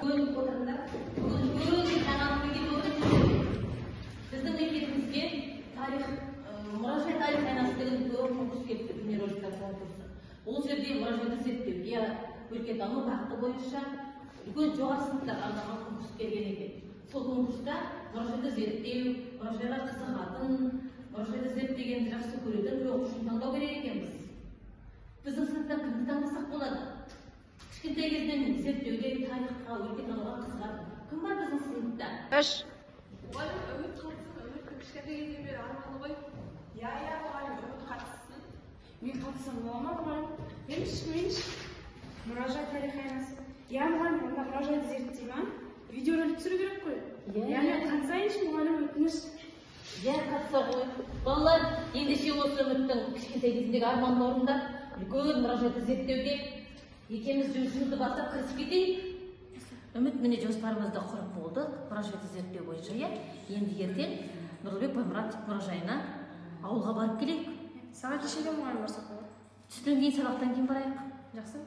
бөлініп отырыңдар. Бүгін жаңалық кетіп отыр. Біздің мектебімізге мұражай тарих айнасы деген конкурс келіпті, бейнероликтер конкурсы. Ол жерде мұражайды зерттеуге, өлкетану бағыты бойынша үлкен жоғары сыныптарға арналған конкурс келген екен. Сол конкурста мұражайды зерттеу, мұражайға қызығатын, мұражайды зерттегенді жақсы көретін бір оқушыны таңдау керек екенбіз. Біздің сыныптан кімді таңдасақ болады? Кішкентай кезден зерттеуге, тарихқа, өлкетануға қызығатын кім бар біздің сыныпта? Мұғалім үміт қатыссын, үміттің кішкентай кезден бері арманы ғой. Мұғалім үміт қатыссын. Мен қатысам бола ма, мұғалім? Менш. Мұражай тарих айнасы. Мұғалім, онда мұражайды зерттей ма? Видеоролик түсіру керек қой. Қатысайыншы, мұғалім, өтініш. Қатыса ғой. Балалар, ендеше осы үміттің кішкентай кезіндегі арманын орындап, үлкен мұражайды зерттеуге екеуміз жұмысымызды бастап кірісіп кетейік. Үміт, міне жоспарымызды құрып болдық, мұражайды зерттеу бойынша. Енді ертең Нұрлыбек Баймұратов мұражайына ауылға барып келейік. Сағат нешеде мұғалім барсақ болады? Түстен кейін, сабақтан кейін барайық. Жақсы.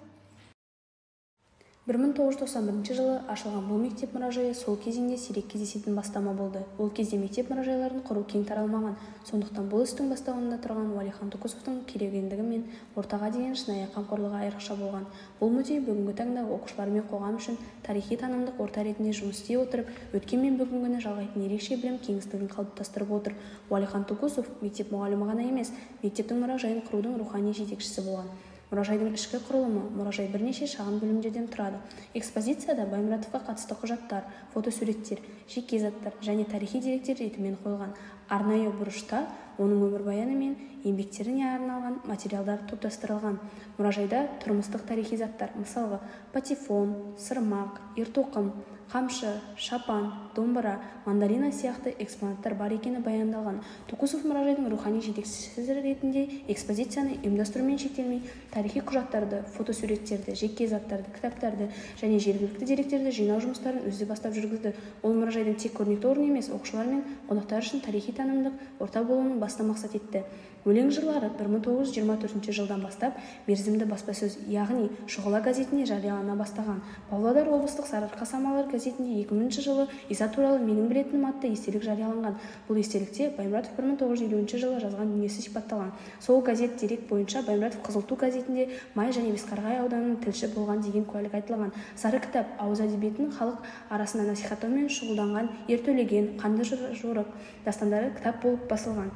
1991 жылы ашылған бұл мектеп мұражайы сол кезеңде сирек кездесетін бастама болды. Ол кезде мектеп мұражайларын құру кең таралмаған. Сондықтан бұл істің бастауында тұрған Уәлихан Тұкусовтың керегендігі мен ортаға деген шынайы қамқорлығы айрықша болған. Бұл музей бүгінгі таңда оқушылар мен қоғам үшін тарихи танымдық орта ретінде жұмыс істей отырып, өткен мен бүгінгіні жалғайтын ерекше білім кеңістігін қалыптастырып отыр. Уәлихан Тұкусов мектеп мұғалімі ғана емес, мектептің мұражайын құрудың рухани жетекшісі болған. Мұражайдың ішкі құрылымы, мұражай бірнеше шағын бөлімдерден тұрады. Экспозицияда Баймұратовқа қатысты құжаттар, фотосуреттер, жеке заттар және тарихи деректер ретімен қойылған. Арнайы бұрышта оның өмірбаяны мен еңбектеріне арналған материалдар топтастырылған. Мұражайда тұрмыстық тарихи заттар, мысалға патефон, сырмақ, ертоқым, қамшы, шапан, домбыра, мандарина сияқты экспонаттар бар екені баяндалған. Тұкусов мұражайдың рухани жетекшісі ретінде экспозицияны ұйымдастырумен шектелмей, тарихи құжаттарды, фотосуреттерді, жеке заттарды, кітаптарды және жергілікті деректерді жинау жұмыстарын өзі бастап жүргізді. Ол мұражайдың тек көрнекті орны емес, оқушылар мен қонақтар үшін тарихи танымдық орта болуын басты мақсат етті. Өлең жырлары 1924 жылдан бастап мерзімді баспасөз, яғни Шұғыла газетіне жариялана бастаған. Павлодар облыстық Сарыарқа самалар газетінде 2000 жылы Иса туралы менің білетінім атты естелік жарияланған. Бұл естелікте Баймұратов 1950 жылы жазған дүниесі сипатталған. Сол газет дерек бойынша Баймұратов Қызылту газетінде Май және Бесқарағай ауданының тілші болған деген куәлік айтылған. Сары кітап ауыз әдебиетінің халық арасында насихаттаумен шұғылданған ертөлеген, қанды жорық дастандары кітап болып басылған.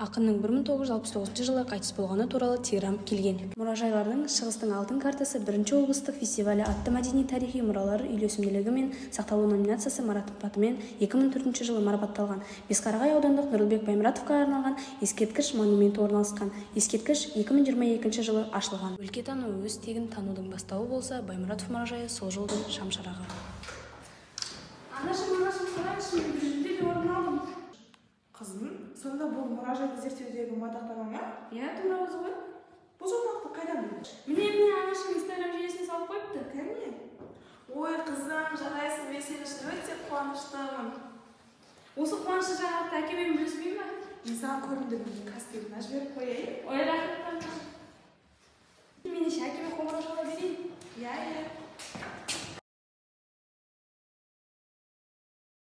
Ақынның 1969 жылы қайтыс болғаны туралы телеграм келген. Мұражайлардың Шығыстың алтын картасы бірінші облыстық фестивалі атты мәдени-тарихи мұралар үйлесімділігі мен сақталу номинациясы марапатымен 2004 жылы марапатталған. Бесқарағай аудандық Нұрлыбек Баймұратовқа арналған ескерткіш монументі орналасқан. Ескерткіш 2022 жылы ашылған. Өлкетану өз тегін танудың бастауы болса, Баймұратов мұражайы сол жолдың шамшырағы. Анашым, қараңызшы, мен бір жүлде де орын алдым. Қызым, сонда бұл мұражайды зерттеудегі мадақтама ма? Тура өзі ғой. Бұл жаңалықты қайдан білдің? Міне анашым Инстаграм желісіне салып қойыпты. Кәне? Ой, қызым, жарайсың, мен сен үшін өте қуаныштымын. Осы қуанышты жаңалықты әкемен бөліспей ме? Мен саған көрімдігімді каспетіне жіберіп қояйын. Ой, рахмет. Мен әкеме қоңырау шала берейін. Иә.